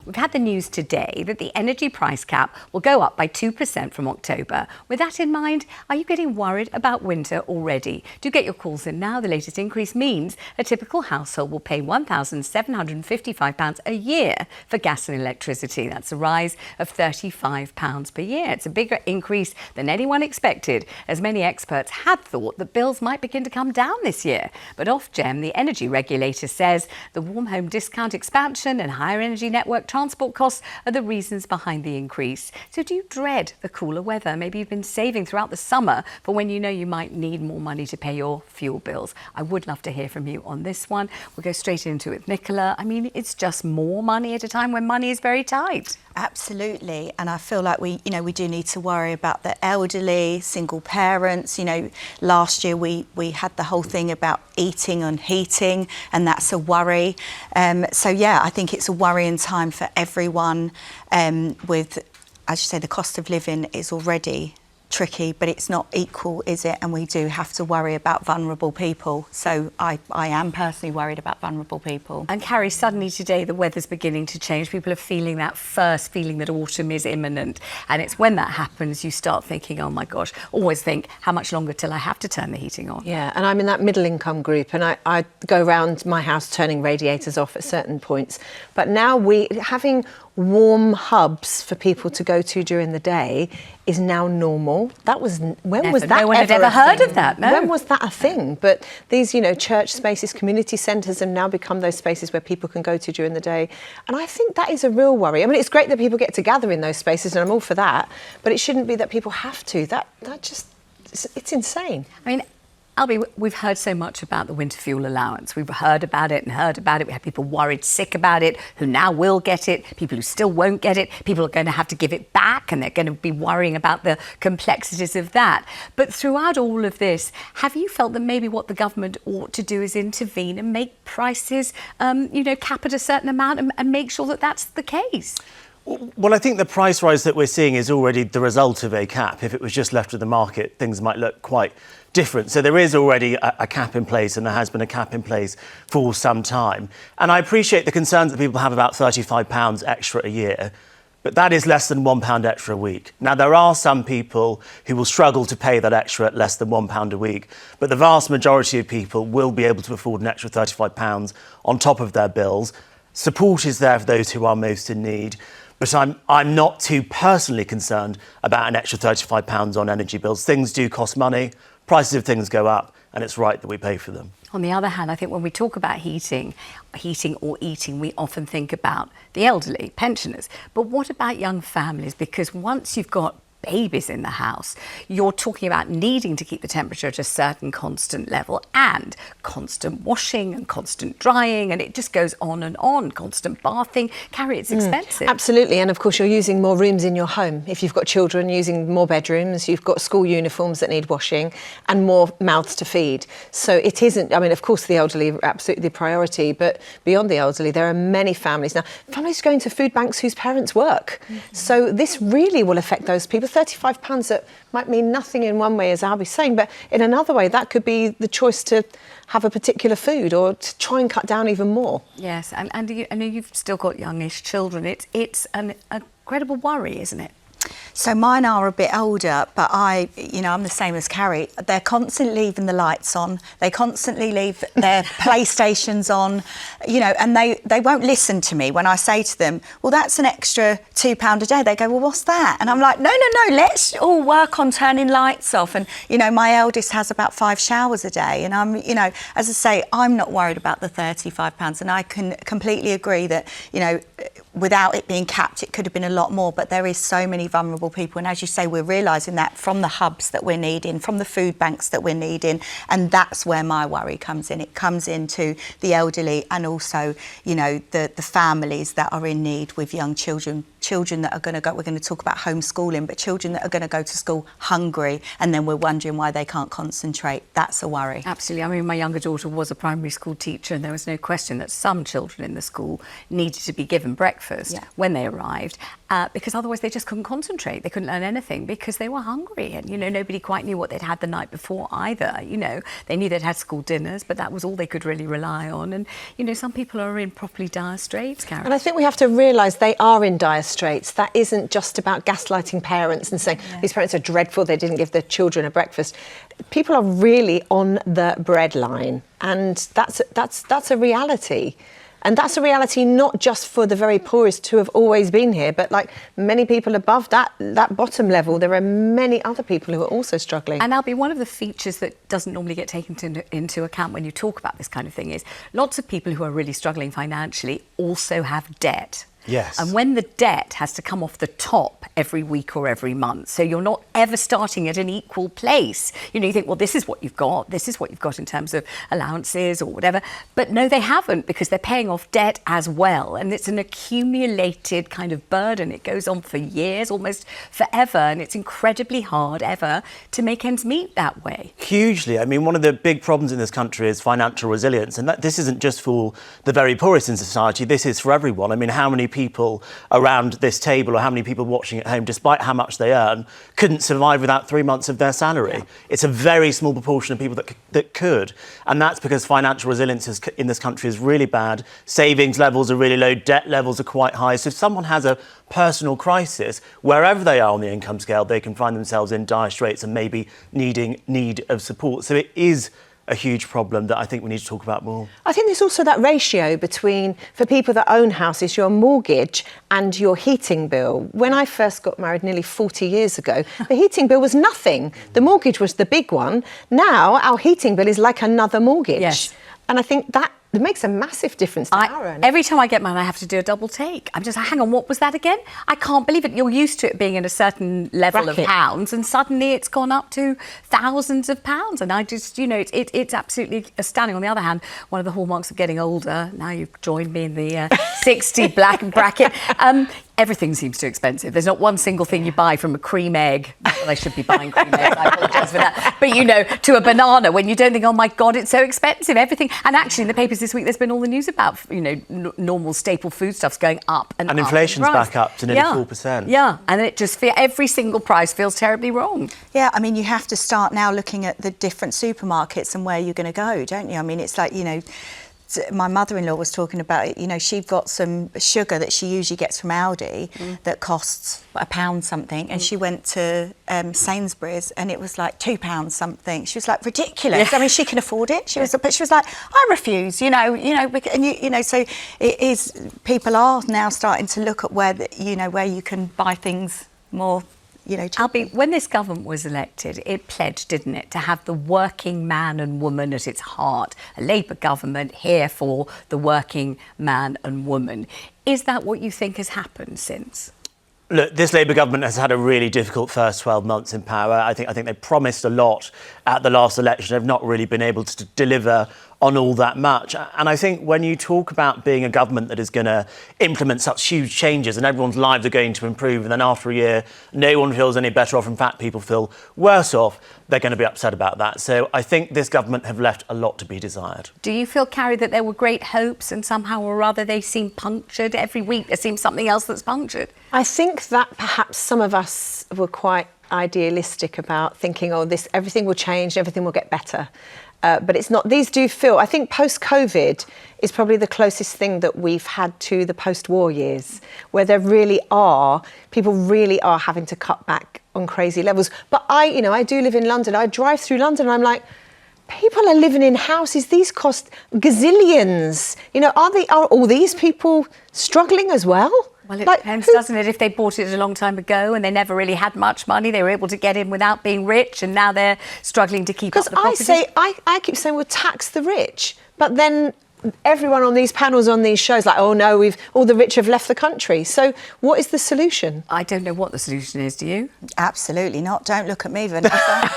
We've had the news today that the energy price cap will go up by 2% from October. With that in mind, are you getting worried about winter already? Do get your calls in now. The latest increase means a typical household will pay £1,755 a year for gas and electricity. That's a rise of £35 per year. It's a bigger increase than anyone expected, as many experts had thought that bills might begin to come down this year. But Ofgem, the energy regulator, says the warm home discount expansion and higher energy network transport costs are the reasons behind the increase. So do you dread the cooler weather? Maybe you've been saving throughout the summer for when you know you might need more money to pay your fuel bills. I would love to hear from you on this one. We'll go straight into it with Nicola. I mean, it's just more money at a time when money is very tight. Absolutely, and I feel like we do need to worry about the elderly, single parents. Last year we had the whole thing about eating and heating, and that's a worry. So yeah, I think it's a worrying time for everyone. With, as you say, the cost of living is already tricky, but it's not equal, is it? And we do have to worry about vulnerable people. So I am personally worried about vulnerable people. And Carrie, suddenly today the weather's beginning to change. People are feeling that first feeling that autumn is imminent. And it's when that happens you start thinking, oh my gosh, always think, how much longer till I have to turn the heating on? Yeah, and I'm in that middle income group, and I go around my house turning radiators off at certain points. But now having warm hubs for people to go to during the day is now normal. That was when was that? No one had ever heard of that. No. When was that a thing? But these, church spaces, community centres have now become those spaces where people can go to during the day, and I think that is a real worry. I mean, it's great that people get to gather in those spaces, and I'm all for that. But it shouldn't be that people have to. It's insane. I mean, Albie, we've heard so much about the winter fuel allowance. We've heard about it. We had people worried sick about it, who now will get it, people who still won't get it, people are going to have to give it back, and they're going to be worrying about the complexities of that. But throughout all of this, have you felt that maybe what the government ought to do is intervene and make prices, cap at a certain amount and make sure that that's the case? Well, I think the price rise that we're seeing is already the result of a cap. If it was just left to the market, things might look quite different. So there is already a cap in place, and there has been a cap in place for some time. And I appreciate the concerns that people have about £35 extra a year, but that is less than £1 extra a week. Now, there are some people who will struggle to pay that extra at less than £1 a week, but the vast majority of people will be able to afford an extra £35 on top of their bills. Support is there for those who are most in need. But I'm not too personally concerned about an extra £35 on energy bills. Things do cost money, prices of things go up, and it's right that we pay for them. On the other hand, I think when we talk about heating or eating, we often think about the elderly, pensioners. But what about young families? Because once you've got babies in the house, you're talking about needing to keep the temperature at a certain constant level, and constant washing and constant drying, and it just goes on and on, constant bathing. Carrie, it's expensive. Absolutely, and of course you're using more rooms in your home. If you've got children, using more bedrooms, you've got school uniforms that need washing and more mouths to feed. So it isn't, I mean, of course the elderly are absolutely the priority, but beyond the elderly, there are many families now. Families going to food banks whose parents work. So this really will affect those people. £35 that might mean nothing in one way, as Albie's saying, but in another way, that could be the choice to have a particular food or to try and cut down even more. Yes, and I know you've still got youngish children. It's an incredible worry, isn't it? So mine are a bit older, but I'm the same as Carrie. They're constantly leaving the lights on. They constantly leave their PlayStations on, and they won't listen to me when I say to them, well, that's an extra £2 a day. They go, well, what's that? And I'm like, no, let's all work on turning lights off. And, my eldest has about 5 showers a day. And I'm, as I say, I'm not worried about the £35. And I can completely agree that, without it being capped, it could have been a lot more, but there is so many vulnerable people. And as you say, we're realising that from the hubs that we're needing, from the food banks that we're needing, and that's where my worry comes in. It comes into the elderly and also, the families that are in need with young children children that are going to go, we're going to talk about homeschooling, but children that are going to go to school hungry, and then we're wondering why they can't concentrate. That's a worry. Absolutely. I mean, my younger daughter was a primary school teacher, and there was no question that some children in the school needed to be given breakfast when they arrived, because otherwise they just couldn't concentrate. They couldn't learn anything because they were hungry, and, you know, nobody quite knew what they'd had the night before either. You know, they knew they'd had school dinners, but that was all they could really rely on. And, you know, some people are in properly dire straits, Carrie. And I think we have to realise they are in dire straits. That isn't just about gaslighting parents and saying these parents are dreadful, they didn't give their children a breakfast. People are really on the breadline, and that's a reality. And that's a reality not just for the very poorest who have always been here, but like many people above that bottom level, there are many other people who are also struggling. And Albie, one of the features that doesn't normally get taken into account when you talk about this kind of thing is lots of people who are really struggling financially also have debt. Yes. And when the debt has to come off the top every week or every month, so you're not ever starting at an equal place. You know, you think, well, this is what you've got in terms of allowances or whatever. But no, they haven't, because they're paying off debt as well. And it's an accumulated kind of burden. It goes on for years, almost forever. And it's incredibly hard ever to make ends meet that way. Hugely. I mean, one of the big problems in this country is financial resilience. And this isn't just for the very poorest in society. This is for everyone. I mean, how many people around this table, or how many people watching at home, despite how much they earn, couldn't survive without 3 months of their salary? Yeah. It's a very small proportion of people that could. And that's because financial resilience in this country is really bad. Savings levels are really low. Debt levels are quite high. So if someone has a personal crisis, wherever they are on the income scale, they can find themselves in dire straits and maybe need of support. So it is a huge problem that I think we need to talk about more. I think there's also that ratio between, for people that own houses, your mortgage and your heating bill. When I first got married nearly 40 years ago, the heating bill was nothing. The mortgage was the big one. Now our heating bill is like another mortgage. Yes. And I think that it makes a massive difference to our earnings. Every time I get mine, I have to do a double take. I'm just like, hang on, what was that again? I can't believe it. You're used to it being in a certain level of pounds, and suddenly it's gone up to thousands of pounds. And I just, you know, it's absolutely astounding. On the other hand, one of the hallmarks of getting older, now you've joined me in the 60 black bracket, everything seems too expensive. There's not one single thing you buy, from a cream egg. Well, I should be buying cream eggs, I apologise for that. But, you know, to a banana, when you don't think, oh my God, it's so expensive, everything. And actually in the papers this week, there's been all the news about, you know, normal staple foodstuffs going up and up. And inflation's back up to nearly 4%. Yeah, and it just every single price feels terribly wrong. Yeah, I mean, you have to start now looking at the different supermarkets and where you're going to go, don't you? I mean, it's like, you know, my mother-in-law was talking about it, you know, she's got some sugar that she usually gets from Aldi that costs £1 something, and she went to Sainsbury's and it was like £2 something. She was like, ridiculous. I mean, she can afford it. She was, but she was like, I refuse, you know, and you know, so it is. People are now starting to look at where where you can buy things more. You know, Albie, when this government was elected, it pledged, didn't it, to have the working man and woman at its heart. A Labour government here for the working man and woman. Is that what you think has happened since? Look, this Labour government has had a really difficult first 12 months in power. I think they promised a lot at the last election. They've not really been able to deliver on all that much. And I think when you talk about being a government that is going to implement such huge changes and everyone's lives are going to improve, and then after a year, no one feels any better off, in fact, people feel worse off, they're going to be upset about that. So I think this government have left a lot to be desired. Do you feel, Carrie, that there were great hopes and somehow or other they seem punctured? Every week there seems something else that's punctured. I think that perhaps some of us were quite idealistic about thinking, oh, everything will change, everything will get better. But it's not. These do feel, I think post-COVID is probably the closest thing that we've had to the post-war years, where people really are having to cut back on crazy levels. But I do live in London. I drive through London and I'm like, people are living in houses. These cost gazillions. You know, are all these people struggling as well? Well, it depends, doesn't it? If they bought it a long time ago and they never really had much money, they were able to get in without being rich, and now they're struggling to keep up the property. Because I keep saying, well, tax the rich, but then everyone on these panels, on these shows, like, oh no, all the rich have left the country. So what is the solution? I don't know what the solution is, do you? Absolutely not. Don't look at me, Vanessa.